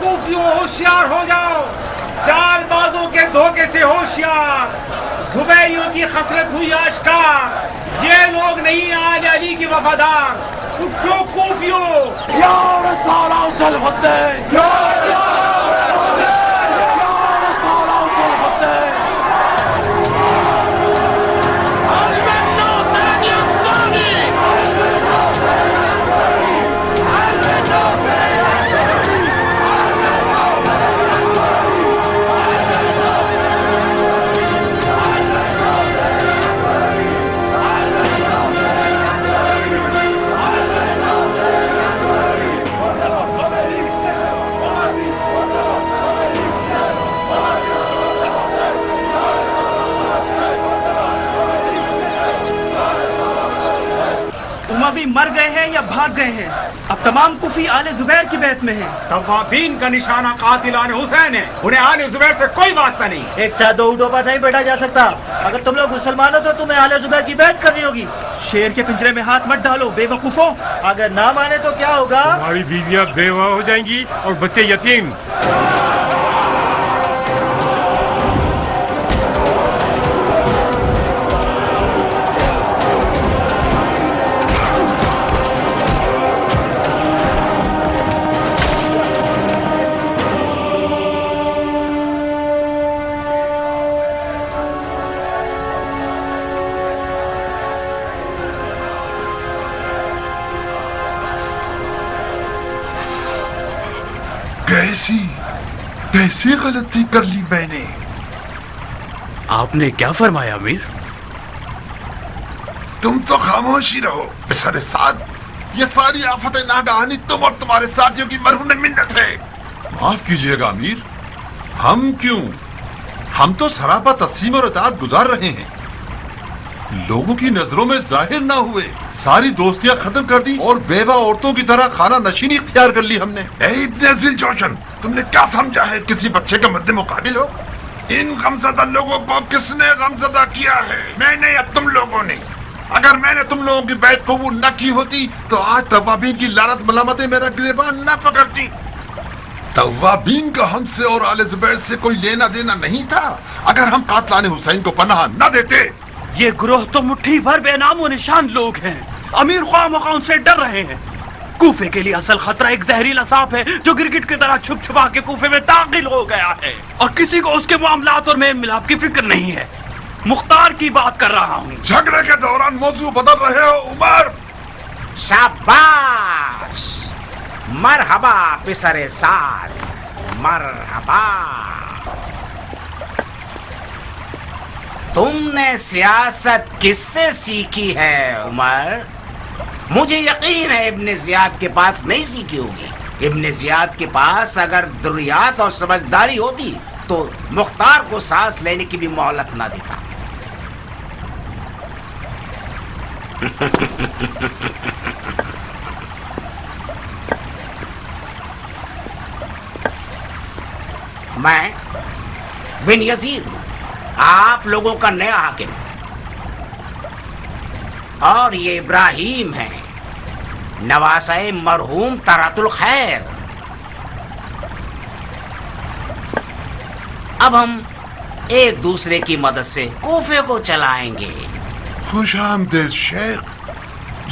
کوفیوں ہوشیار ہو جاؤ، چال بازوں کے دھوکے سے ہوشیار، زبیریوں کی خسرت ہوئی آشکار، یہ لوگ نہیں آج علی کی وفادار۔ اٹھو کوفیوں، یا رسالة الحسین، یا رسالة الحسین، یا رسالة الحسین۔ اموی مر گئے ہیں یا بھاگ گئے ہیں؟ اب تمام کوفی آل زبیر کی بیعت میں ہیں۔ توابین کا نشانہ قاتلان حسین ہے، انہیں آل زبیر سے کوئی واسطہ نہیں۔ ایک ساتھ دو اونٹوں پر نہیں بیٹھا جا سکتا۔ اگر تم لوگ مسلمان ہو تو تمہیں آل زبیر کی بیعت کرنی ہوگی۔ شیر کے پنجرے میں ہاتھ مت ڈالو بے وقوفوں۔ اگر نہ مانے تو کیا ہوگا؟ ہماری بیویاں بیوہ ہو جائیں گی اور بچے یتیم۔ کیسی غلطی کر لی میں نے؟ آپ نے کیا فرمایا امیر؟ تم تو خاموشی رہو بسر سعد، یہ ساری آفت ناگہانی تم اور تمہارے ساتھیوں کی مرہون منت ہے۔ معاف کیجئے گا امیر، ہم کیوں؟ ہم تو سراپا تسلیم اور اطاعت گزار رہے ہیں، لوگوں کی نظروں میں ظاہر نہ ہوئے، ساری دوستیاں ختم کر دی اور بیوہ عورتوں کی طرح خانہ نشینی اختیار کر لی ہم نے۔ اے ابن ذی الجوشن، تم نے کیا سمجھا ہے کسی بچے کا مد مقابل ہو؟ ان غمزدہ لوگوں کو کس نے غمزدہ کیا ہے؟ میں نے یا تم لوگوں نے؟ اگر میں نے تم لوگوں کی بیعت قبول نہ کی ہوتی تو آج توابین کی لعنت ملامتیں میرا گریبان نہ پکڑتی۔ توابین کا ہم سے اور آل زبیر سے کوئی لینا دینا نہیں تھا اگر ہم قاتلان حسین کو پناہ نہ دیتے۔ یہ گروہ تو مٹھی بھر بے نام و نشان لوگ ہیں، امیر خواہ مخواہ ان سے ڈر رہے ہیں۔ کوفے کے لیے اصل خطرہ ایک زہریلا سانپ ہے جو گرگٹ کی طرح چھپ چھپا کے کوفے میں داخل ہو گیا ہے، اور کسی کو اس کے معاملات اور میل ملاپ کی فکر نہیں ہے۔ مختار کی بات کر رہا ہوں۔ جھگڑے کے دوران موضوع بدل رہے ہو عمر۔ شاباش، مرحبا پسر سعد، مرحبا۔ تم نے سیاست کس سے سیکھی ہے عمر؟ مجھے یقین ہے ابن زیاد کے پاس نہیں سیکھی ہوگی۔ ابن زیاد کے پاس اگر دریات اور سمجھداری ہوتی تو مختار کو سانس لینے کی بھی مہلت نہ دیتا۔ میں بن یزید ہوں، آپ لوگوں کا نیا حاکم، اور یہ ابراہیم ہے، نواسہ مرحوم طرات الخیر۔ اب ہم ایک دوسرے کی مدد سے کوفے کو چلائیں گے۔ خوش آمدید شیخ،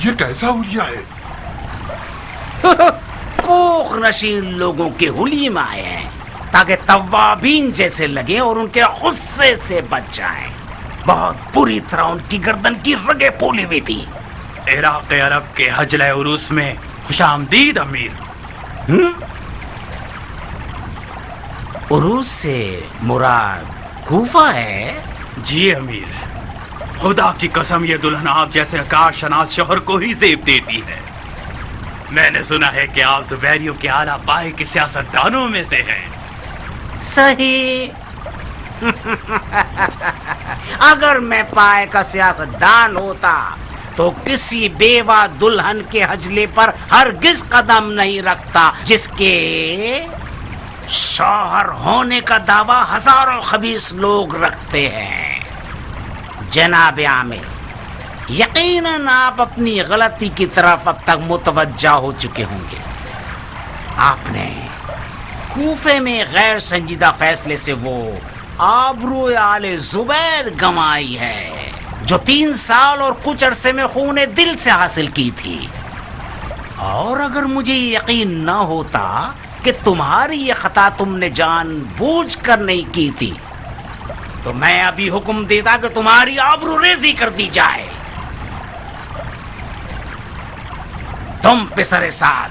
یہ کیسا حلیہ ہے؟ کوخ نشین لوگوں کے حلیے میں آئے ہیں تاکہ توابین جیسے لگیں اور ان کے غصے سے بچ جائیں۔ بہت بری طرح ان کی گردن کی رگیں پھولی ہوئی تھی۔ عراق عرب کے حجلہ عروس میں خوش آمدید امیر۔ عروس سے مراد کوفہ ہے؟ جی امیر، خدا کی قسم یہ دلہن آپ جیسے کار شناس شوہر کو ہی زیب دیتی ہے۔ میں نے سنا ہے کہ آپ زبیریوں کے اعلیٰ پائے کے سیاستدانوں میں سے ہیں۔ صحیح۔ اگر میں پائے کا سیاستدان ہوتا تو کسی بیوہ دلہن کے حجلے پر ہرگز قدم نہیں رکھتا جس کے شوہر ہونے کا دعویٰ ہزاروں خبیث لوگ رکھتے ہیں۔ جناب عامر، یقیناً آپ اپنی غلطی کی طرف اب تک متوجہ ہو چکے ہوں گے۔ آپ نے کوفے میں غیر سنجیدہ فیصلے سے وہ آبرو آل زبیر گمائی ہے جو 3 سال اور کچھ عرصے میں خون دل سے حاصل کی تھی. اور اگر مجھے یہ یقین نہ ہوتا کہ تمہاری یہ خطا تم نے جان بوجھ کر نہیں کی تھی تو میں ابھی حکم دیتا کہ تمہاری آبرو ریزی کر دی جائے. تم پسر سعد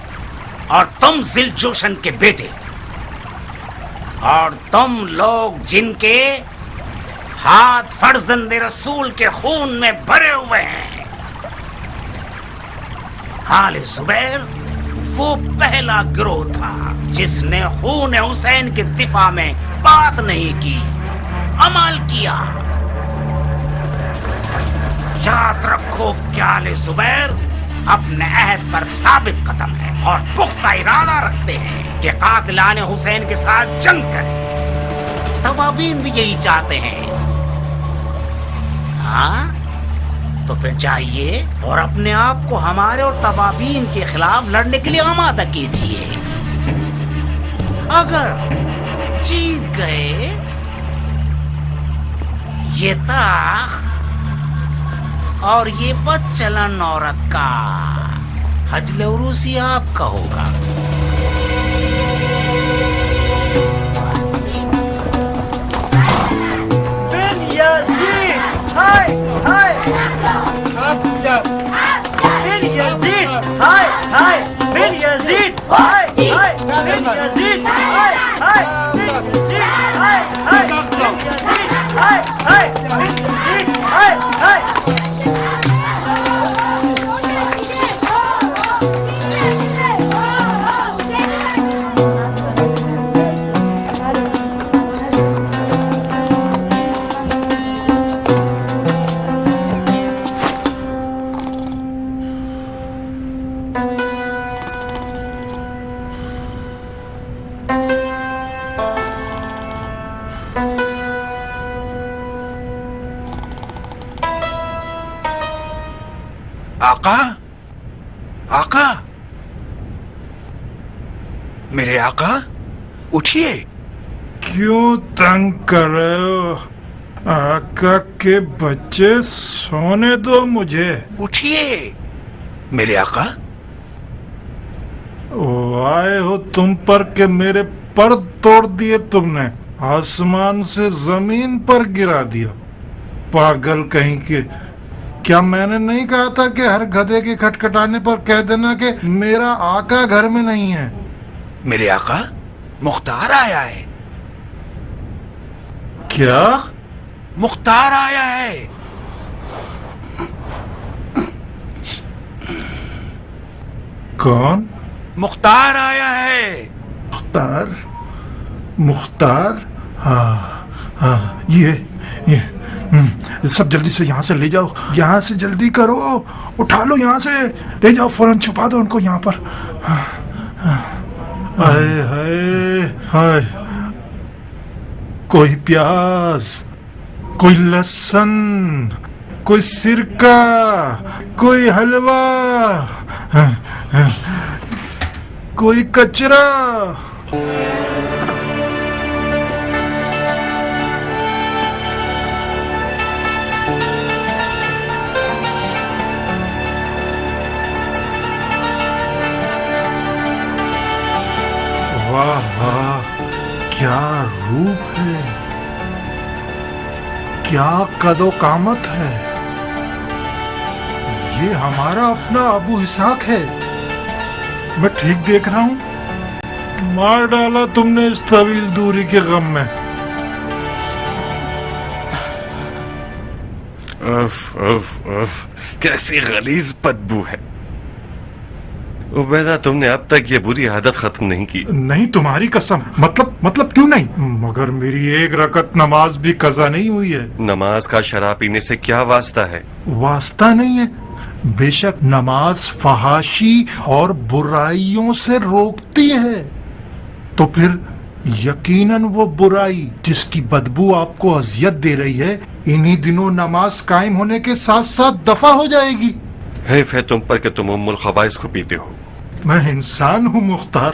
اور تم ذل جوشن کے بیٹے اور تم لوگ جن کے ہاتھ فرزند رسول کے خون میں بھرے ہوئے ہیں. آل زبیر وہ پہلا گروہ تھا جس نے خون حسین کے دفاع میں بات نہیں کی، عمل کیا. یاد رکھو کہ آل زبیر اپنے عہد پر ثابت قدم ہے اور پختہ ارادہ رکھتے ہیں کہ قاتلان حسین کے ساتھ جنگ کریں. توابین بھی یہی چاہتے ہیں. ہاں تو پھر چاہیے اور اپنے آپ کو ہمارے اور توابین کے خلاف لڑنے کے لیے آمادہ کیجیے. اگر جیت گئے یہ تاخت اور یہ بد چلن عورت کا حجل عروسی آپ کا ہوگا. بن یزید ہائے ہائے، بن یزید ہائے ہائے، بن یزید ہائے ہائے، بن یزید ہائے ہائے، بن یزید ہائے ہائے، بن یزید ہائے ہائے، بن یزید ہائے ہائے. آقا، آقا، میرے آقا اٹھیے. کیوں تنگ کر رہے ہو؟ آقا کے بچے سونے دو مجھے. اٹھیے میرے آقا. او آئے ہو تم پر کہ میرے پر توڑ دیے تم نے، آسمان سے زمین پر گرا دیا. پاگل کہیں کے. کیا میں نے نہیں کہا تھا کہ ہر گدھے کے کھٹکھٹانے پر کہہ دینا کہ میرا آقا گھر میں نہیں ہے؟ میرے آقا مختار آیا ہے. کیا؟ مختار آیا ہے. کون؟ مختار آیا ہے. مختار؟ مختار؟ ہاں ہاں، یہ سب جلدی سے یہاں سے لے جاؤ، یہاں سے جلدی کرو، اٹھا لو، یہاں سے لے جاؤ، فوراً چھپا دو ان کو یہاں پر. ہائے ہائے ہائے، کوئی پیاز، کوئی لہسن، کوئی سرکہ، کوئی حلوہ، کوئی کچرا. واہ واہ، کیا روپ ہے، کیا قد و قامت ہے. یہ ہمارا اپنا ابو اسحاق ہے. میں ٹھیک دیکھ رہا ہوں؟ مار ڈالا تم نے اس طویل دوری کے غم میں. اف اف اف، کیسی غلیظ بدبو ہے. عبیدہ، تم نے اب تک یہ بری عادت ختم نہیں کی. نہیں، تمہاری قسم. مطلب کیوں نہیں؟ مگر میری ایک رکعت نماز بھی قضا نہیں ہوئی ہے. نماز کا شراب پینے سے کیا واسطہ ہے؟ واسطہ نہیں ہے. بے شک نماز فحاشی اور برائیوں سے روکتی ہے. تو پھر یقیناً وہ برائی جس کی بدبو آپ کو اذیت دے رہی ہے انہی دنوں نماز قائم ہونے کے ساتھ ساتھ دفع ہو جائے گی. حیف ہے تم پر کہ تم ام الخبائث کو پیتے ہو. میں انسان ہوں مختار.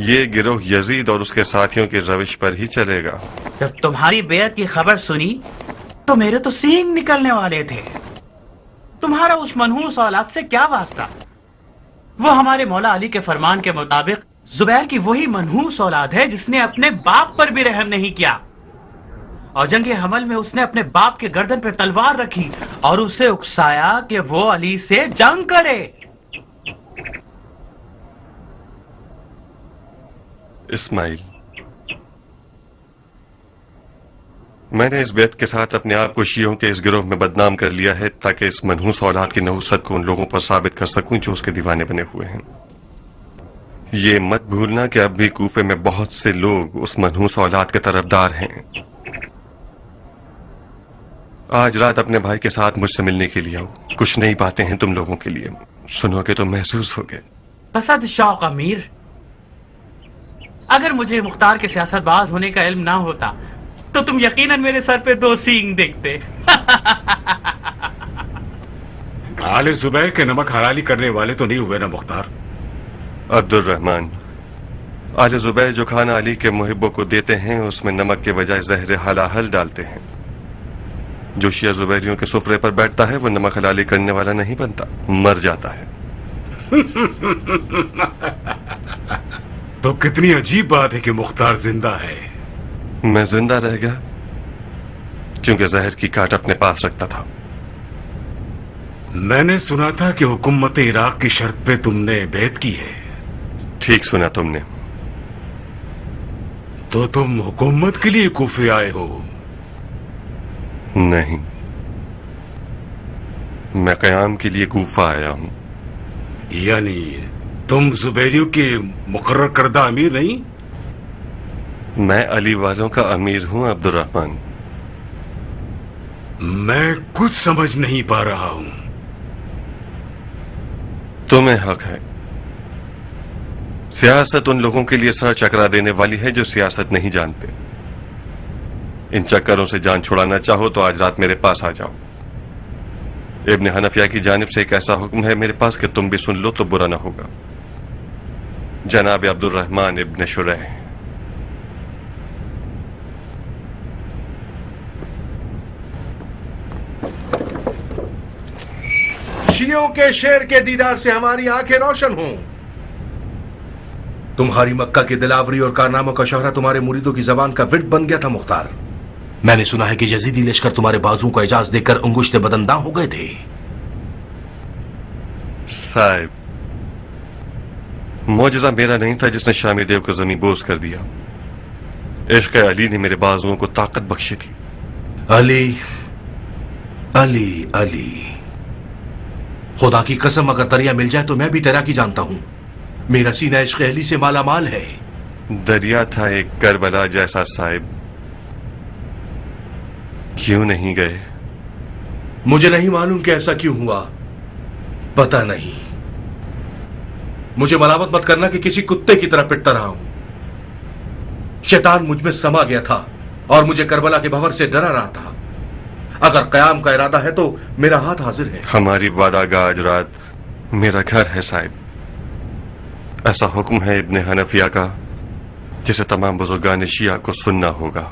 یہ گروہ یزید اور اس کے ساتھیوں کی روش پر ہی چلے گا. جب تمہاری بیعت کی خبر سنی تو میرے تو سینگ نکلنے والے تھے. تمہارا اس منحوس اولاد سے کیا واسطہ؟ وہ ہمارے مولا علی کے فرمان کے مطابق زبیر کی وہی منحوس اولاد ہے جس نے اپنے باپ پر بھی رحم نہیں کیا، اور جنگ حمل میں اس نے اپنے باپ کے گردن پہ تلوار رکھی اور اسے اکسایا کہ وہ علی سے جنگ کرے. اسماعیل، میں نے اس بیعت کے ساتھ اپنے آپ کو شیعوں کے اس گروہ میں بدنام کر لیا ہے تاکہ اس منحوس اولاد کی نحوست کو ان لوگوں پر ثابت کر سکوں جو اس کے دیوانے بنے ہوئے ہیں. یہ مت بھولنا کہ اب بھی کوفے میں بہت سے لوگ اس منحوس اولاد کے طرفدار ہیں. آج رات اپنے بھائی کے ساتھ مجھ سے ملنے کے لیے آؤ. کچھ نئی باتیں ہیں تم لوگوں کے لیے، سنو گے تو محسوس ہوگے. اسد شوق امیر، اگر مجھے مختار کے سیاست باز ہونے کا علم نہ ہوتا تو تم یقیناً میرے سر پہ 2 سینگ دیکھتے. آل زبیر کے نمک حلالی کرنے والے تو نہیں ہوئے نا مختار؟ عبد الرحمن، آل زبیر جو کھانا علی کے محبوں کو دیتے ہیں اس میں نمک کے بجائے زہر حلاحل ڈالتے ہیں. جو شیعہ زبیریوں کے سفرے پر بیٹھتا ہے وہ نمک حلالی کرنے والا نہیں بنتا، مر جاتا ہے. تو کتنی عجیب بات ہے کہ مختار زندہ ہے. میں زندہ رہ گیا کیونکہ زہر کی کاٹ اپنے پاس رکھتا تھا. میں نے سنا تھا کہ حکومت عراق کی شرط پہ تم نے بیعت کی ہے. ٹھیک سنا تم نے. تو تم حکومت کے لیے کوفے آئے ہو؟ نہیں، میں قیام کے لیے کوفہ آیا ہوں. یعنی تم زبیریوں کے مقرر کردہ امیر نہیں؟ میں علی والوں کا امیر ہوں عبد الرحمن. میں کچھ سمجھ نہیں پا رہا ہوں. تمہیں حق ہے. سیاست ان لوگوں کے لیے سر چکرا دینے والی ہے جو سیاست نہیں جانتے. ان چکروں سے جان چھڑانا چاہو تو آج رات میرے پاس آ جاؤ. ابن حنفیہ کی جانب سے ایک ایسا حکم ہے میرے پاس کہ تم بھی سن لو تو برا نہ ہوگا. جناب عبد الرحمن ابن شریح. شیعوں کے شیر کے دیدار سے ہماری آنکھیں روشن ہوں. تمہاری مکہ کی دلاوری اور کارناموں کا شہرہ تمہارے مریدوں کی زبان کا ورد بن گیا تھا مختار. میں نے سنا ہے کہ یزیدی لشکر تمہارے بازوں کو اعجاز دے کر انگشت بدنداں ہو گئے تھے. صاحب، معجزہ میرا نہیں تھا جس نے شامی دیو کو زمین بوس کر دیا. عشق علی نے میرے بازوؤں کو طاقت بخشی تھی. علی علی علی، خدا کی قسم اگر دریا مل جائے تو میں بھی تیراکی جانتا ہوں. میرا سینہ عشق علی سے مالا مال ہے. دریا تھا ایک کربلا جیسا صاحب، کیوں نہیں گئے؟ مجھے نہیں معلوم کہ ایسا کیوں ہوا، پتہ نہیں. مجھے ملامت مت کرنا کہ کسی کتے کی طرح پٹتا رہا ہوں. شیطان مجھ میں سما گیا تھا اور مجھے کربلا کے بھور سے ڈرا رہا تھا. اگر قیام کا ارادہ ہے تو میرا ہاتھ حاضر ہے. ہماری وعدہ گاہ آج رات میرا گھر ہے صاحب. ایسا حکم ہے ابن حنفیہ کا جسے تمام بزرگان شیعہ کو سننا ہوگا.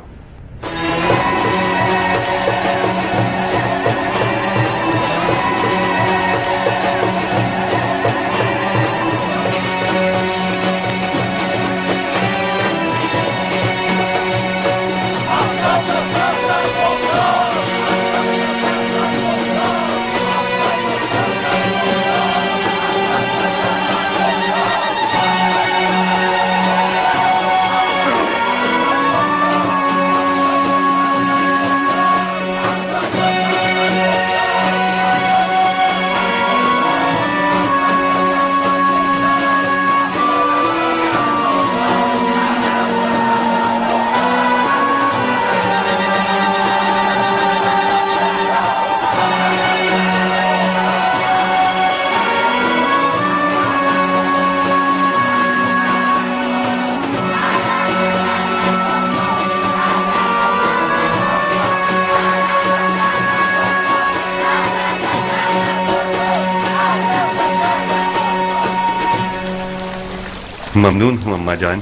ممنون ہوں اما جان.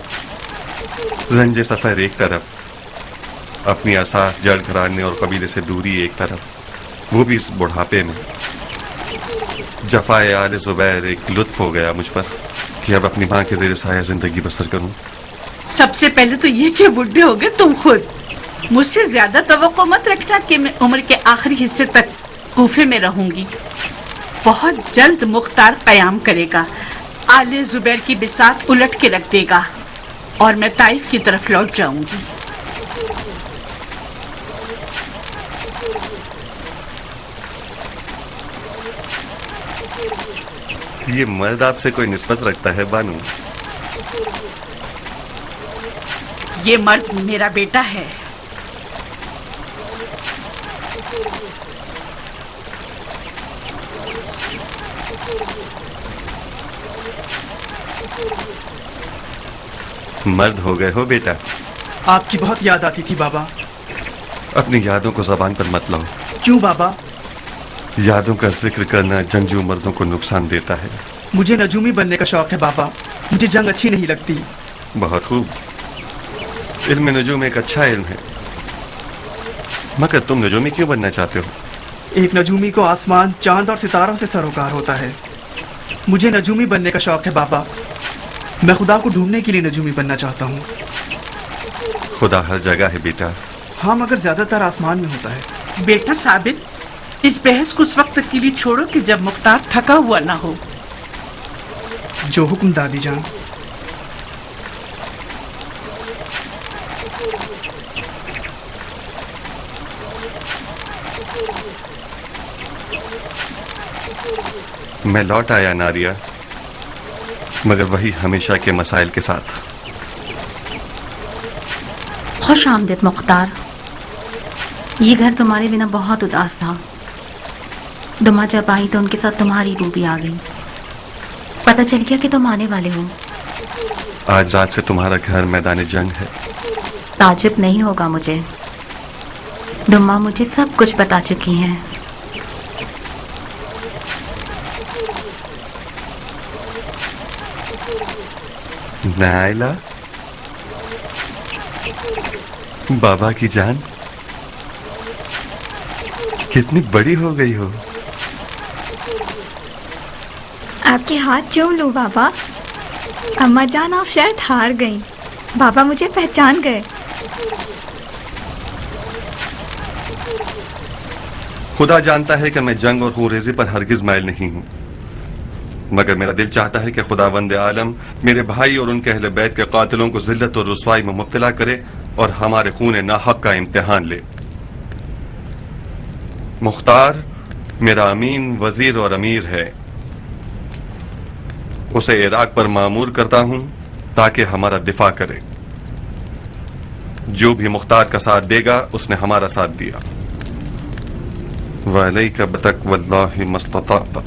رنج سفر ایک طرف، اپنی اساس جڑ گھرانے اور قبیلے سے دوری ایک طرف، وہ بھی اس بڑھاپے میں. جفائے آل زبیر ایک لطف ہو گیا مجھ پر کہ اب اپنی ماں کے زیر سایہ زندگی بسر کروں. سب سے پہلے تو یہ کہ بڈھے ہو گئے تم خود. مجھ سے زیادہ توقع مت رکھنا کہ میں عمر کے آخری حصے تک کوفے میں رہوں گی. بہت جلد مختار قیام کرے گا، آل زبیر کی بساط الٹ کے رکھ دے گا اور میں طائف کی طرف لوٹ جاؤں گی. یہ مرد آپ سے کوئی نسبت رکھتا ہے بانو؟ یہ مرد میرا بیٹا ہے. مرد ہو گئے ہو بیٹا. آپ کی بہت یاد آتی تھی بابا. اپنی یادوں کو زبان پر مت لاؤ. کیوں بابا؟ یادوں کا ذکر کرنا جنگجو مردوں کو نقصان دیتا ہے. مجھے نجومی بننے کا شوق ہے بابا. مجھے جنگ اچھی نہیں لگتی. بہت خوب. علم نجوم ایک اچھا علم ہے، مگر تم نجومی کیوں بننا چاہتے ہو؟ ایک نجومی کو آسمان، چاند اور ستاروں سے سروکار ہوتا ہے. مجھے نجومی بننے کا شوق ہے بابا. میں خدا کو ڈھونڈنے کے لیے نجومی بننا چاہتا ہوں. خدا ہر جگہ ہے بیٹا. ہاں مگر زیادہ تر آسمان میں ہوتا ہے. بیٹا ثابت، اس بحث کو اس وقت کے لیے چھوڑو کہ جب مختار تھکا ہوا نہ ہو. جو حکم دادی جان. میں لوٹ آیا ناریا، مگر وہی ہمیشہ کے مسائل کے ساتھ. خوش آمدید مختار. یہ گھر تمہارے بنا بہت اداس تھا. دما جب آئی تو ان کے ساتھ تمہاری روح بھی آ گئی. پتہ چل گیا کہ تم آنے والے ہو. آج رات سے تمہارا گھر میدان جنگ ہے. تعجب نہیں ہوگا مجھے. دما مجھے سب کچھ بتا چکی ہیں. نائلہ، بابا کی جان، کتنی بڑی ہو گئی ہو. آپ کے ہاتھ چوم لوں بابا. اماں جان آپ شاید ہار گئیں. بابا مجھے پہچان گئے. خدا جانتا ہے کہ میں جنگ اور خون ریزی پر ہرگز مائل نہیں ہوں، مگر میرا دل چاہتا ہے کہ خداوند عالم میرے بھائی اور ان کے اہل بیت کے قاتلوں کو ذلت اور رسوائی میں مبتلا کرے اور ہمارے خون ناحق کا امتحان لے. مختار میرا امین وزیر اور امیر ہے. اسے عراق پر مامور کرتا ہوں تاکہ ہمارا دفاع کرے. جو بھی مختار کا ساتھ دے گا اس نے ہمارا ساتھ دیا. وعلیک بتقوی اللہ ما استطعت.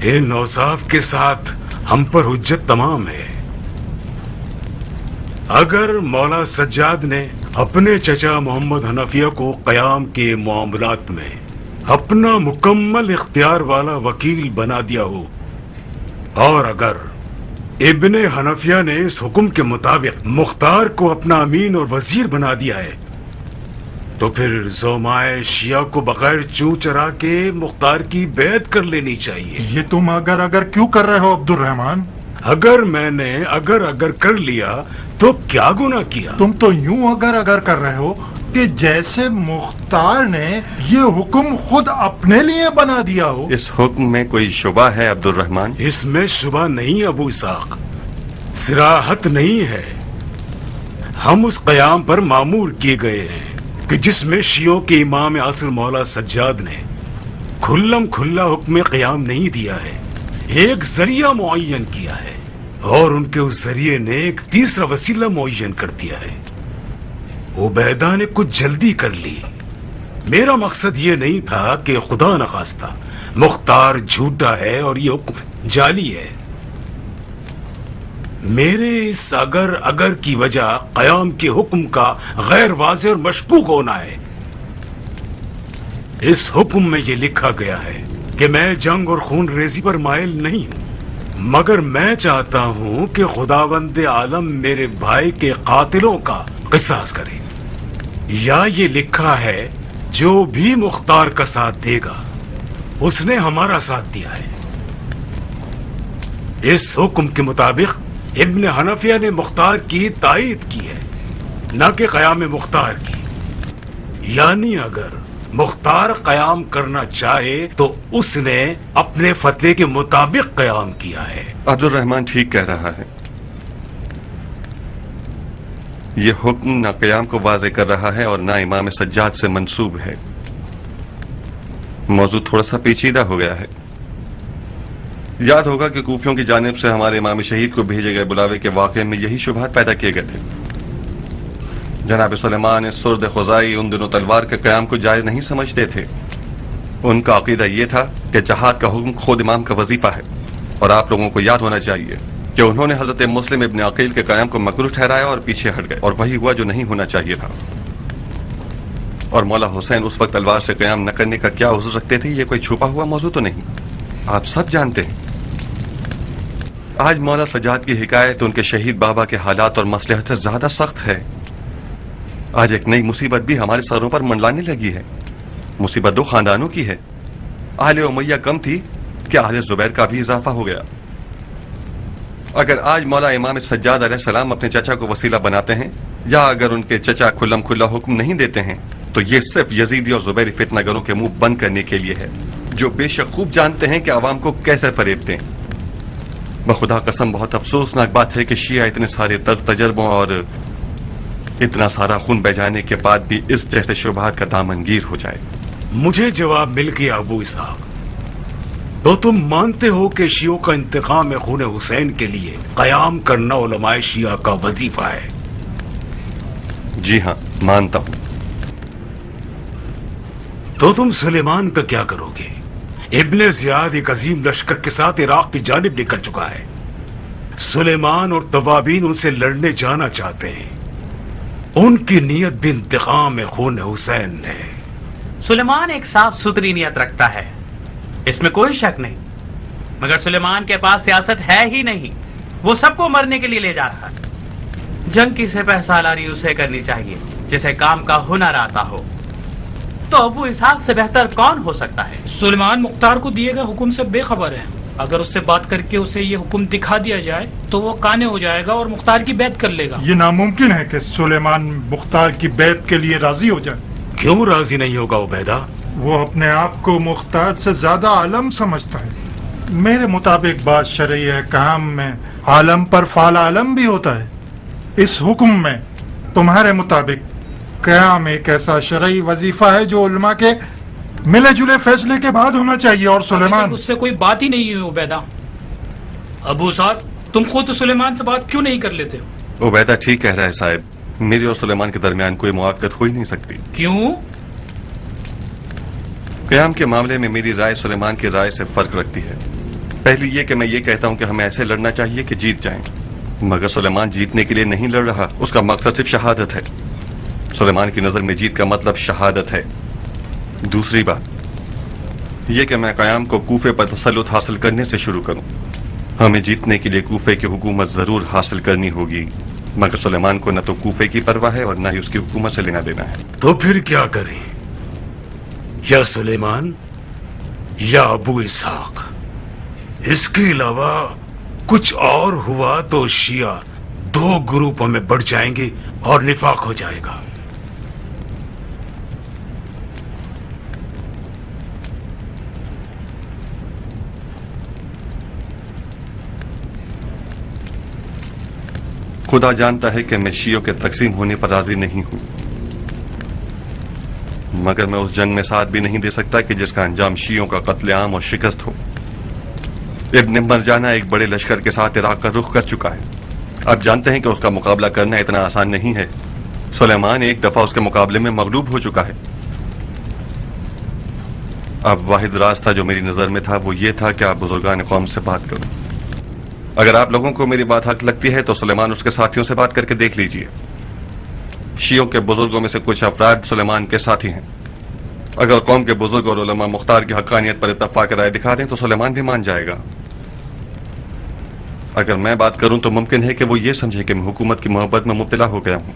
ان اوصاف کے ساتھ ہم پر حجت تمام ہے. اگر مولا سجاد نے اپنے چچا محمد حنفیہ کو قیام کے معاملات میں اپنا مکمل اختیار والا وکیل بنا دیا ہو، اور اگر ابن حنفیہ نے اس حکم کے مطابق مختار کو اپنا امین اور وزیر بنا دیا ہے، تو پھر زومائے شیعہ کو بغیر چوں چرا کے مختار کی بیعت کر لینی چاہیے. یہ تم اگر کیوں کر رہے ہو عبد الرحمن؟ اگر میں نے اگر کر لیا تو کیا گناہ کیا؟ تم تو یوں اگر کر رہے ہو کہ جیسے مختار نے یہ حکم خود اپنے لیے بنا دیا ہو. اس حکم میں کوئی شبہ ہے عبد الرحمن؟ اس میں شبہ نہیں ابو اسحاق، صراحت نہیں ہے. ہم اس قیام پر مامور کیے گئے ہیں کہ جس میں شیعوں کے امام عصر مولا سجاد نے کھلم کھلا حکم قیام نہیں دیا ہے، ایک ذریعہ معین کیا ہے، اور ان کے اس ذریعے نے ایک تیسرا وسیلہ معین کر دیا ہے. عبیدہ نے کچھ جلدی کر لی. میرا مقصد یہ نہیں تھا کہ خدا نخواستہ مختار جھوٹا ہے اور یہ حکم جعلی ہے. میرے اس اگر کی وجہ قیام کے حکم کا غیر واضح اور مشکوک ہونا ہے. اس حکم میں یہ لکھا گیا ہے کہ میں جنگ اور خون ریزی پر مائل نہیں ہوں، مگر میں چاہتا ہوں کہ خداوند عالم میرے بھائی کے قاتلوں کا قصاص کرے. یا یہ لکھا ہے جو بھی مختار کا ساتھ دے گا اس نے ہمارا ساتھ دیا ہے. اس حکم کے مطابق ابن حنفیہ نے مختار کی تائید کی ہے، نہ کہ قیام مختار کی. یعنی اگر مختار قیام کرنا چاہے تو اس نے اپنے فتوے کے مطابق قیام کیا ہے. عبد الرحمن ٹھیک کہہ رہا ہے. یہ حکم نہ قیام کو واضح کر رہا ہے اور نہ امام سجاد سے منسوب ہے. موضوع تھوڑا سا پیچیدہ ہو گیا ہے. یاد ہوگا کہ کوفیوں کی جانب سے ہمارے امام شہید کو بھیجے گئے بلاوے کے واقعے میں یہی شبہات پیدا کیے گئے تھے. جناب سلیمان سرد خزائی ان دنوں تلوار کے قیام کو جائز نہیں سمجھتے تھے. ان کا عقیدہ یہ تھا کہ جہاد کا حکم خود امام کا وظیفہ ہے، اور آپ لوگوں کو یاد ہونا چاہیے کہ انہوں نے حضرت مسلم ابن عقیل کے قیام کو مکروہ ٹھہرایا اور پیچھے ہٹ گئے، اور وہی ہوا جو نہیں ہونا چاہیے تھا. اور مولا حسین اس وقت تلوار سے قیام نہ کرنے کا کیا عذر رکھتے تھے، یہ کوئی چھپا ہوا موضوع تو نہیں، آپ سب جانتے ہیں. آج مولا سجاد کی حکایت ان کے شہید بابا کے حالات اور مصلحت سے زیادہ سخت ہے. آج ایک نئی مصیبت بھی ہمارے سروں پر منڈلانے لگی ہے. مصیبت دو خاندانوں کی ہے. آل امیہ کم تھی کہ آل زبیر کا بھی اضافہ ہو گیا. اگر آج مولا امام سجاد علیہ السلام اپنے چچا کو وسیلہ بناتے ہیں، یا اگر ان کے چچا کھلم کھلا حکم نہیں دیتے ہیں، تو یہ صرف یزیدی اور زبیری فتنہ گروں کے منہ بند کرنے کے لیے ہے، جو بے شک خوب جانتے ہیں کہ عوام کو کیسے فریب دیں. بخدا قسم بہت افسوسناک بات ہے کہ شیعہ اتنے سارے تجربوں اور اتنا سارا خون بہ جانے کے بعد بھی اس جیسے شبہات کا دامنگیر ہو جائے. مجھے جواب مل گیا ابو اسحاق. تو تم مانتے ہو کہ شیعوں کا انتقام خون حسین کے لیے قیام کرنا علماء شیعہ کا وظیفہ ہے؟ جی ہاں، مانتا ہوں. تو تم سلیمان کا کیا کرو گے؟ ابن زیاد ایک عظیم لشکر کے ساتھ عراق کی جانب نکل چکا ہے. سلیمان اور توابین ان سے لڑنے جانا چاہتے ہیں. ان کی نیت بھی انتقام خون حسین ہے. سلیمان ایک صاف ستھری نیت رکھتا ہے، اس میں کوئی شک نہیں، مگر سلیمان کے پاس سیاست ہے ہی نہیں. وہ سب کو مرنے کے لیے لے جا رہا ہے. جنگ کی سپہ سالاری اسے کرنی چاہیے جسے کام کا ہنر آتا ہو. تو ابو اسحاق سے بہتر کون ہو سکتا ہے؟ سلیمان مختار کو دیے گئے حکم سے بے خبر ہے. اگر اس سے بات کر کے اسے یہ حکم دکھا دیا جائے تو وہ قانے ہو جائے گا اور مختار کی بیعت کر لے گا. یہ ناممکن ہے کہ سلیمان مختار کی بیعت کے لیے راضی ہو جائے. کیوں راضی نہیں ہوگا عبیدہ؟ وہ اپنے آپ کو مختار سے زیادہ عالم سمجھتا ہے. میرے مطابق بات شرعی احکام میں عالم پر فعل عالم بھی ہوتا ہے. اس حکم میں تمہارے مطابق قیام ایک ایسا شرعی وظیفہ ہے جو علماء کے ملے جلے فیصلے کے بعد ہونا چاہیے. اور سلیمان اس سے کوئی بات ہی نہیں ہوئی. عبیدہ، ابو سعد، تم خود سلیمان سے بات کیوں نہیں کر لیتے ہو؟ عبیدہ ٹھیک کہہ رہا ہے صاحب. میری اور سلیمان کے درمیان کوئی موافقت ہو ہی نہیں سکتی. کیوں؟ قیام کے معاملے میں میری رائے سلیمان کی رائے سے فرق رکھتی ہے. پہلی یہ کہ میں یہ کہتا ہوں کہ ہمیں ایسے لڑنا چاہیے کہ جیت جائیں، مگر سلیمان جیتنے کے لیے نہیں لڑ رہا. اس کا مقصد صرف شہادت ہے. سلیمان کی نظر میں جیت کا مطلب شہادت ہے. دوسری بات یہ کہ میں قیام کو کوفے پر تسلط حاصل کرنے سے شروع کروں. ہمیں جیتنے کے لیے کوفے کی حکومت ضرور حاصل کرنی ہوگی، مگر سلیمان کو نہ تو کوفے کی پرواہ ہے اور نہ ہی اس کی حکومت سے لینا دینا ہے. تو پھر کیا کریں؟ یا سلیمان یا ابو اسحاق؟ اس کے علاوہ کچھ اور ہوا تو شیعہ دو گروپوں میں بڑھ جائیں گے اور نفاق ہو جائے گا. خدا جانتا ہے کہ میں شیعوں کے تقسیم ہونے پر راضی نہیں ہوں، مگر میں اس جنگ میں ساتھ بھی نہیں دے سکتا کہ جس کا انجام شیعوں کا قتل عام اور شکست ہو. ابن مرجانہ ایک بڑے لشکر کے ساتھ عراق کا رخ کر چکا ہے. آپ جانتے ہیں کہ اس کا مقابلہ کرنا اتنا آسان نہیں ہے. سلیمان ایک دفعہ اس کے مقابلے میں مغلوب ہو چکا ہے. اب واحد راستہ جو میری نظر میں تھا وہ یہ تھا کہ آپ بزرگان قوم سے بات کروں. اگر آپ لوگوں کو میری بات حق لگتی ہے تو سلیمان اس کے ساتھیوں سے بات کر کے دیکھ لیجئے. شیعوں کے بزرگوں میں سے کچھ افراد سلیمان کے ساتھی ہیں. اگر قوم کے بزرگ اور علماء مختار کی حقانیت پر اتفاق رائے دکھا دیں تو سلیمان بھی مان جائے گا. اگر میں بات کروں تو ممکن ہے کہ وہ یہ سمجھے کہ میں حکومت کی محبت میں مبتلا ہو گیا ہوں،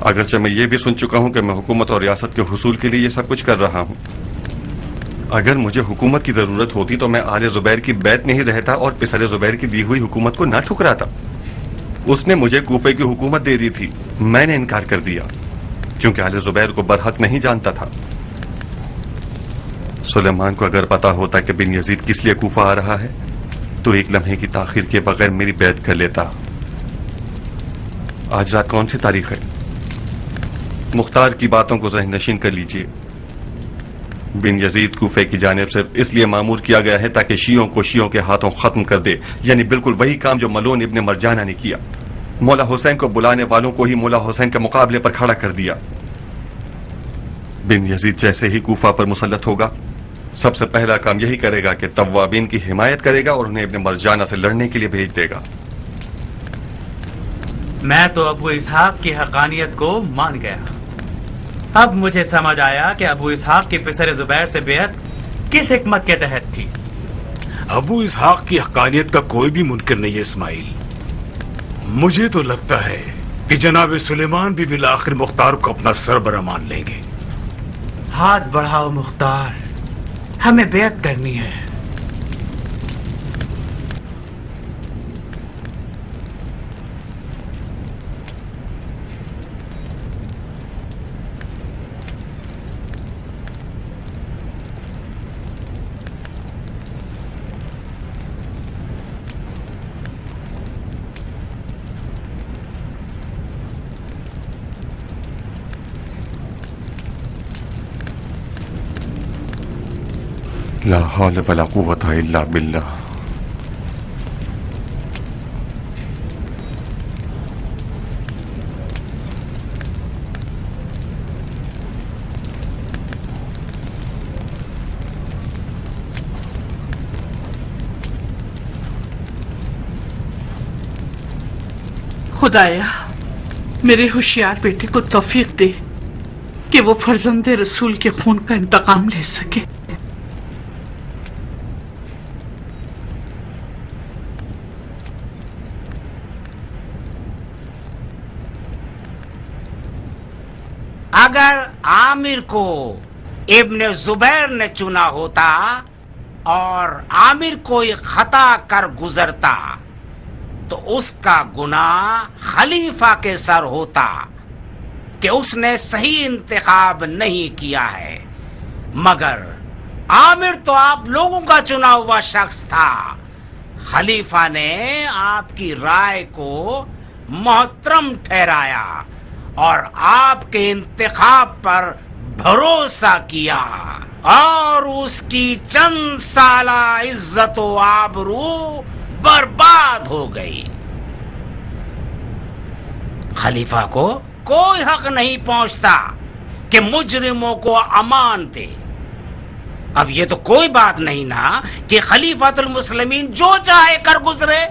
اگرچہ میں یہ بھی سن چکا ہوں کہ میں حکومت اور ریاست کے حصول کے لیے یہ سب کچھ کر رہا ہوں. اگر مجھے حکومت کی ضرورت ہوتی تو میں آل زبیر کی بیت میں ہی رہتا اور پسر زبیر کی دی ہوئی حکومت کو نہ ٹھکراتا. اس نے مجھے کوفے کی حکومت دے دی تھی، میں نے انکار کر دیا کیونکہ آل زبیر کو برحق نہیں جانتا تھا. سلیمان کو اگر پتا ہوتا کہ بن یزید کس لیے کوفہ آ رہا ہے تو ایک لمحے کی تاخیر کے بغیر میری بیعت کر لیتا. آج رات کون سی تاریخ ہے؟ مختار کی باتوں کو ذہن نشین کر لیجئے. بن یزید کوفے کی جانب سے اس لیے مامور کیا گیا ہے تاکہ شیعوں کو شیعوں کے ہاتھوں ختم کر دے، یعنی بالکل وہی کام جو ملون ابن مرجانہ نے کیا. مولا حسین کو بلانے والوں کو ہی مولا حسین کے مقابلے پر کھڑا کر دیا. بن یزید جیسے ہی کوفہ پر مسلط ہوگا سب سے پہلا کام یہی کرے گا کہ توابین کی حمایت کرے گا اور انہیں ابن مرجانہ سے لڑنے کے لیے بھیج دے گا. میں تو ابو اسحاق کی حقانیت کو مان گیا. اب مجھے سمجھ آیا کہ ابو اسحاق کی پسر زبیر سے بیعت کس حکمت کے تحت تھی. ابو اسحاق کی حقانیت کا کوئی بھی منکر نہیں ہے اسماعیل. مجھے تو لگتا ہے کہ جناب سلیمان بھی بالآخر مختار کو اپنا سربراہ مان لیں گے. ہاتھ بڑھاؤ مختار، ہمیں بیعت کرنی ہے. لا حول ولا قوة الا باللہ. خدایا میرے ہوشیار بیٹے کو توفیق دے کہ وہ فرزند رسول کے خون کا انتقام لے سکے. اگر عامر کو ابن زبیر نے چنا ہوتا اور عامر کوئی خطا کر گزرتا تو اس کا گناہ خلیفہ کے سر ہوتا کہ اس نے صحیح انتخاب نہیں کیا ہے، مگر عامر تو آپ لوگوں کا چنا ہوا شخص تھا. خلیفہ نے آپ کی رائے کو محترم ٹھہرایا اور آپ کے انتخاب پر بھروسہ کیا اور اس کی چند سالہ عزت و آبرو برباد ہو گئی. خلیفہ کو کوئی حق نہیں پہنچتا کہ مجرموں کو امان دے. اب یہ تو کوئی بات نہیں نا کہ خلیفۃ المسلمین جو چاہے کر گزرے.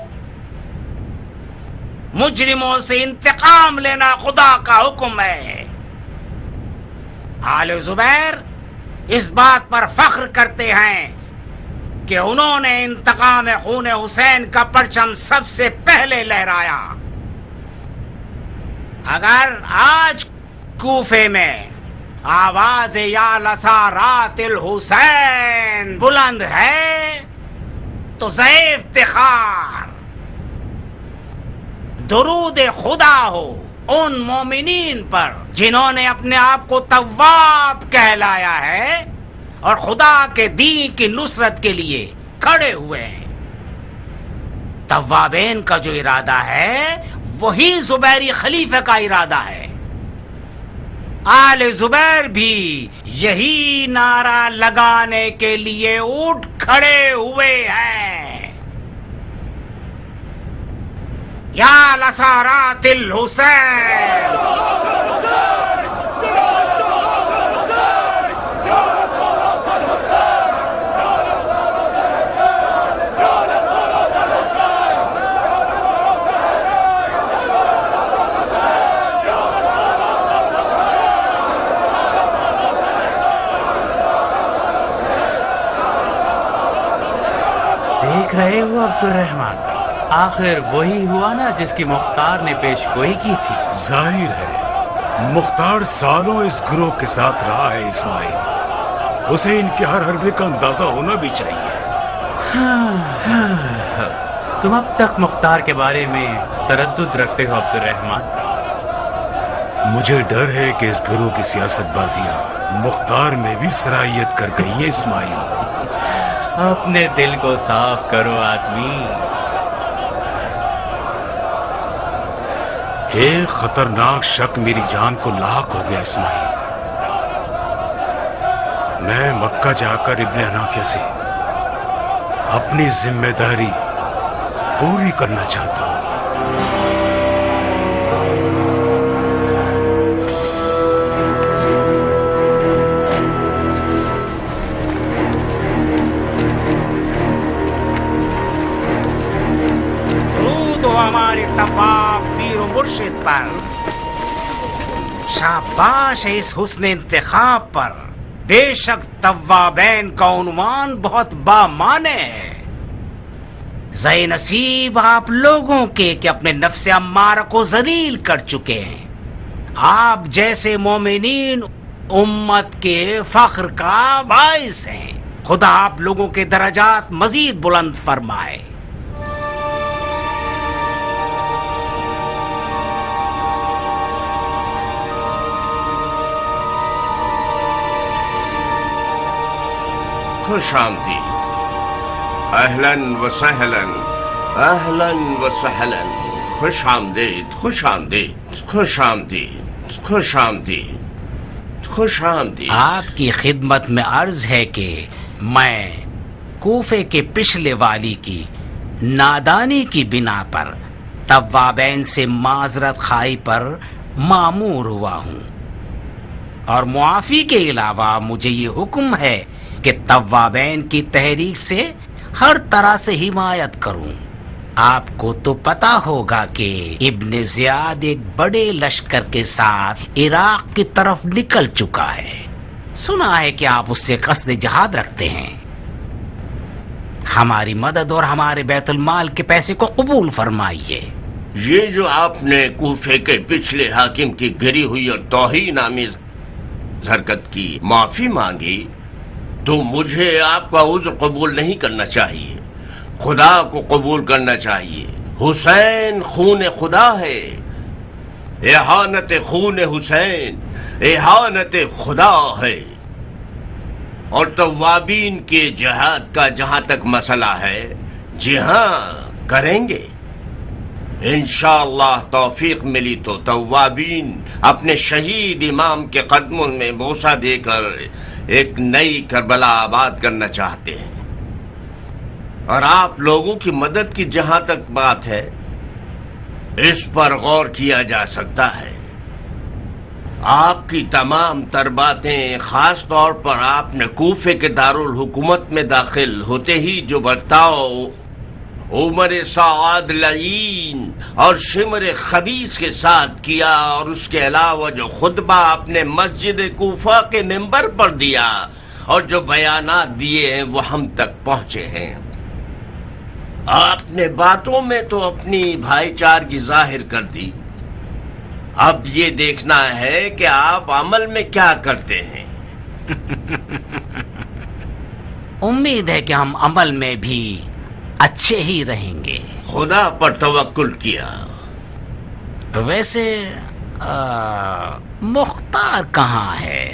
مجرموں سے انتقام لینا خدا کا حکم ہے. آل زبیر اس بات پر فخر کرتے ہیں کہ انہوں نے انتقام خون حسین کا پرچم سب سے پہلے لہرایا. اگر آج کوفے میں آواز یا لسارات الحسین بلند ہے تو ضعیف افتخار درود خدا ہو ان مومنین پر جنہوں نے اپنے آپ کو تواب کہلایا ہے اور خدا کے دین کی نصرت کے لیے کھڑے ہوئے ہیں. توابین کا جو ارادہ ہے وہی زبیری خلیفہ کا ارادہ ہے. آل زبیر بھی یہی نعرہ لگانے کے لیے اٹھ کھڑے ہوئے ہیں. یا لسارات الحسین. دیکھ رہے ہو عبد الرحمن؟ آخر وہی ہوا نا جس کی مختار نے پیش گوئی کی تھی۔ ظاہر ہے مختار سالوں اس گروہ کے ساتھ رہا ہے اسماعیل، اسے ان کے ہر حربے کا اندازہ ہونا بھی چاہیے۔ تم اب تک مختار کے بارے میں تردد رکھتے ہو عبد الرحمن؟ مجھے ڈر ہے کہ اس گروہ کی سیاست بازیاں مختار میں بھی سرایت کر گئی ہیں اسماعیل۔ اپنے دل کو صاف کرو آدمی۔ ایک خطرناک شک میری جان کو لاحق ہو گیا اسماعیل۔ میں مکہ جا کر ابن حنافیہ سے اپنی ذمہ داری پوری کرنا چاہتا ہوں۔ درود ہو ہمارے طواف پیر و مرشد پر، شاباش ہے اس حسن انتخاب پر۔ بے شک توابین کا عنوان بہت بامعنی ہے۔ زی نصیب آپ لوگوں کے کہ اپنے نفس امارہ کو ذلیل کر چکے ہیں۔ آپ جیسے مومنین امت کے فخر کا باعث ہیں۔ خدا آپ لوگوں کے درجات مزید بلند فرمائے۔ خوش آمدید، اہلاً و سہلاً، اہلاً و سہلاً، خوش آمدید، خوش آمدید، خوش آمدید، خوش آمدید، خوش آمدید۔ آپ کی خدمت میں عرض ہے کہ میں کوفے کے پچھلے والی کی نادانی کی بنا پر توابین سے معذرت خواہی پر مامور ہوا ہوں، اور معافی کے علاوہ مجھے یہ حکم ہے کہ توابین کی تحریک سے ہر طرح سے حمایت کروں۔ آپ کو تو پتا ہوگا کہ ابن زیاد ایک بڑے لشکر کے ساتھ عراق کی طرف نکل چکا ہے۔ سنا ہے کہ آپ اس سے قصد جہاد رکھتے ہیں۔ ہماری مدد اور ہمارے بیت المال کے پیسے کو قبول فرمائیے۔ یہ جو آپ نے کوفے کے پچھلے حاکم کی گری ہوئی اور توہین آمیز حرکت کی معافی مانگی تو مجھے آپ کا عذر قبول نہیں کرنا چاہیے، خدا کو قبول کرنا چاہیے۔ حسین خون خدا ہے، احانت خون حسین احانت خدا ہے۔ اور توابین کے جہاد کا جہاں تک مسئلہ ہے، جی ہاں کریں گے انشاءاللہ۔ توفیق ملی تو توابین اپنے شہید امام کے قدموں میں بوسہ دے کر ایک نئی کربلا آباد کرنا چاہتے ہیں۔ اور آپ لوگوں کی مدد کی جہاں تک بات ہے، اس پر غور کیا جا سکتا ہے۔ آپ کی تمام تر باتیں، خاص طور پر آپ نے کوفے کے دارالحکومت میں داخل ہوتے ہی جو برتاؤ عمر سعاد لعین اور شمر خبیث کے ساتھ کیا، اور اس کے علاوہ جو خطبہ آپ نے مسجد کوفہ کے منبر پر دیا اور جو بیانات دیے ہیں وہ ہم تک پہنچے ہیں۔ آپ نے باتوں میں تو اپنی بھائی چارگی ظاہر کر دی، اب یہ دیکھنا ہے کہ آپ عمل میں کیا کرتے ہیں۔ امید ہے کہ ہم عمل میں بھی اچھے ہی رہیں گے۔ خدا پر توکل کیا۔ ویسے مختار کہاں ہے؟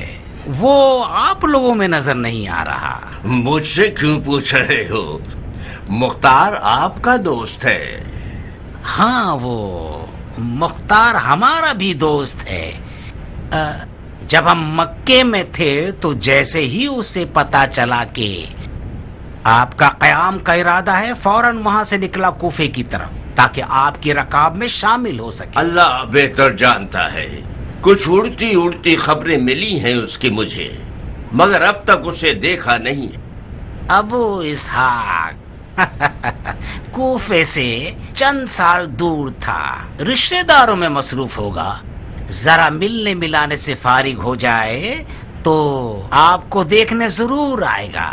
وہ آپ لوگوں میں نظر نہیں آ رہا۔ مجھ سے کیوں پوچھ رہے ہو؟ مختار آپ کا دوست ہے۔ ہاں، وہ مختار ہمارا بھی دوست ہے۔ جب ہم مکے میں تھے تو جیسے ہی اسے پتا چلا کہ آپ کا قیام کا ارادہ ہے، فوراً وہاں سے نکلا کوفے کی طرف تاکہ آپ کی رکاب میں شامل ہو سکے۔ اللہ بہتر جانتا ہے، کچھ اڑتی اڑتی خبریں ملی ہیں اس کی مجھے، مگر اب تک اسے دیکھا نہیں۔ ابو اسحاق کوفے سے چند سال دور تھا، رشتہ داروں میں مصروف ہوگا، ذرا ملنے ملانے سے فارغ ہو جائے تو آپ کو دیکھنے ضرور آئے گا۔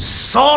100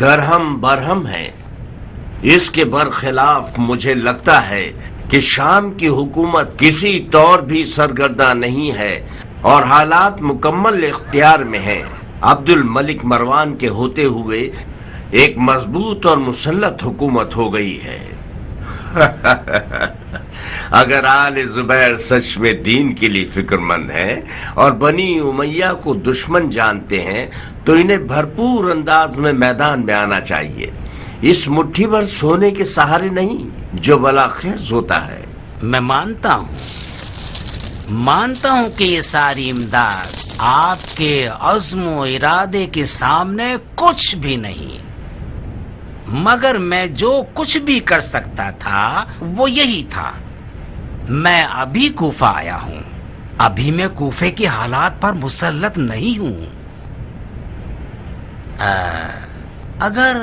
درہم برہم ہیں. اس کے برخلاف مجھے لگتا ہے کہ شام کی حکومت کسی طور بھی سرگرداں نہیں ہے اور حالات مکمل اختیار میں ہیں. عبد الملک مروان کے ہوتے ہوئے ایک مضبوط اور مسلط حکومت ہو گئی ہے. اگر آل زبیر سچ میں دین کے لیے فکر مند ہیں اور بنی امیہ کو دشمن جانتے ہیں تو انہیں بھرپور انداز میں میدان میں آنا چاہیے. اس مٹھی بھر سونے کے سہارے نہیں جو بلا خیز ہوتا ہے. میں مانتا ہوں کہ یہ ساری امداد آپ کے عزم و ارادے کے سامنے کچھ بھی نہیں، مگر میں جو کچھ بھی کر سکتا تھا وہ یہی تھا. میں ابھی کوفہ آیا ہوں، ابھی میں کوفے کے حالات پر مسلط نہیں ہوں. اگر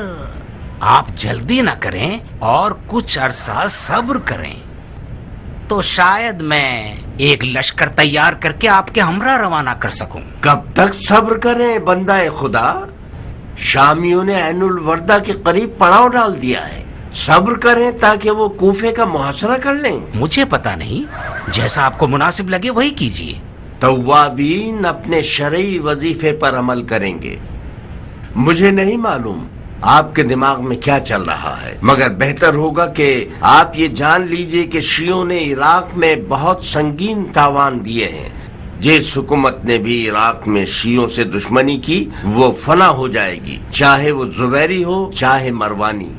آپ جلدی نہ کریں اور کچھ عرصہ صبر کریں تو شاید میں ایک لشکر تیار کر کے آپ کے ہمراہ روانہ کر سکوں. کب تک صبر کریں بندہ خدا؟ شامیوں نے عین الوردہ کے قریب پڑاؤ ڈال دیا ہے. صبر کریں تاکہ وہ کوفے کا محاصرہ کر لیں. مجھے پتا نہیں، جیسا آپ کو مناسب لگے وہی کیجیے. توابین اپنے شرعی وظیفے پر عمل کریں گے. مجھے نہیں معلوم آپ کے دماغ میں کیا چل رہا ہے، مگر بہتر ہوگا کہ آپ یہ جان لیجئے کہ شیعوں نے عراق میں بہت سنگین تاوان دیے ہیں. جس حکومت نے بھی عراق میں شیعوں سے دشمنی کی وہ فنا ہو جائے گی، چاہے وہ زبیری ہو چاہے مروانی.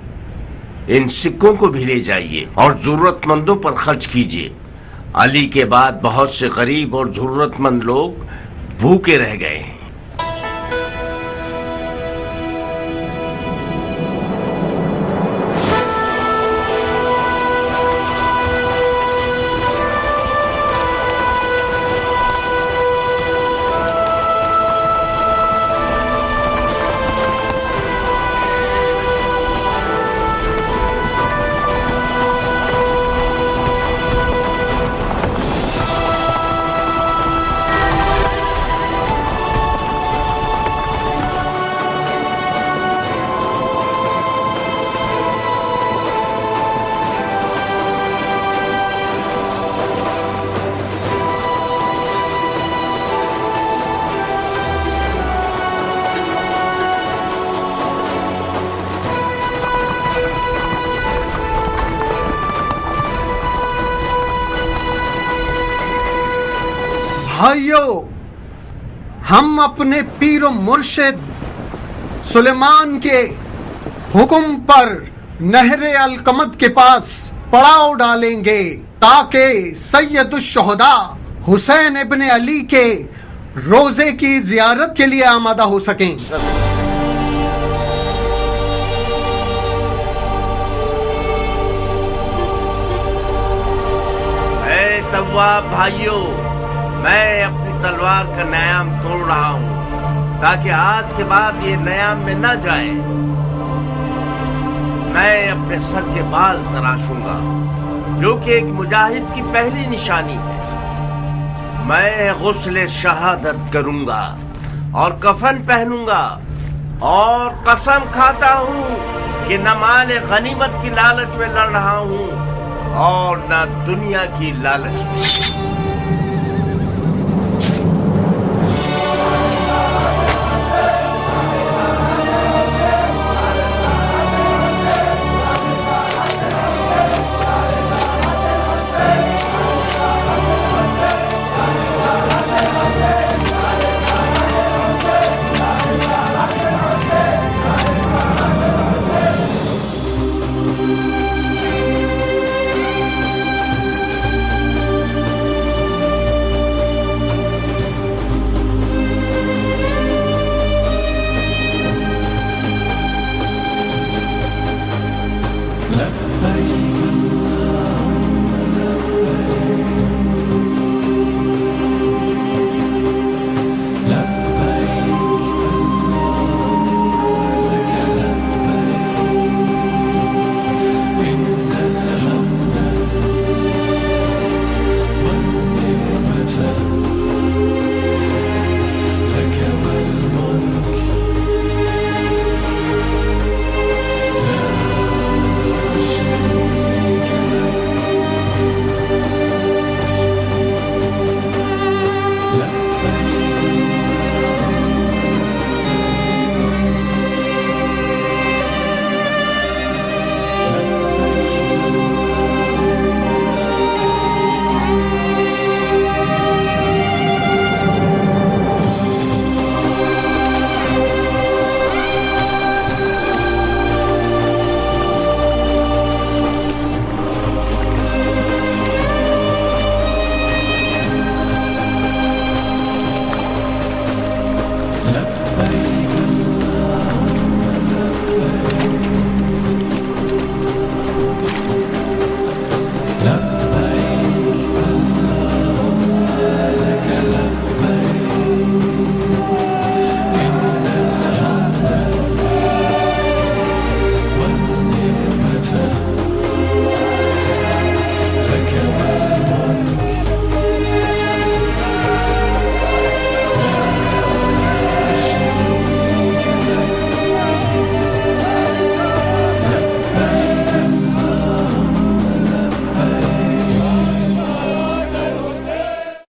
ان سکوں کو بھی لے جائیے اور ضرورت مندوں پر خرچ کیجیے. علی کے بعد بہت سے غریب اور ضرورت مند لوگ بھوکے رہ گئے ہیں. بھائیو، ہم اپنے پیر و مرشد سلیمان کے حکم پر نہر القمد کے پاس پڑاؤ ڈالیں گے تاکہ سید الشہداء حسین ابن علی کے روزے کی زیارت کے لیے آمادہ ہو سکیں. اے تواب بھائیو، میں اپنی تلوار کا نیام توڑ رہا ہوں تاکہ آج کے بعد یہ نیام میں نہ جائے. میں اپنے سر کے بال تراشوں گا جو کہ ایک مجاہد کی پہلی نشانی ہے. میں غسل شہادت کروں گا اور کفن پہنوں گا اور قسم کھاتا ہوں کہ نہ مال غنیمت کی لالچ میں لڑ رہا ہوں اور نہ دنیا کی لالچ میں.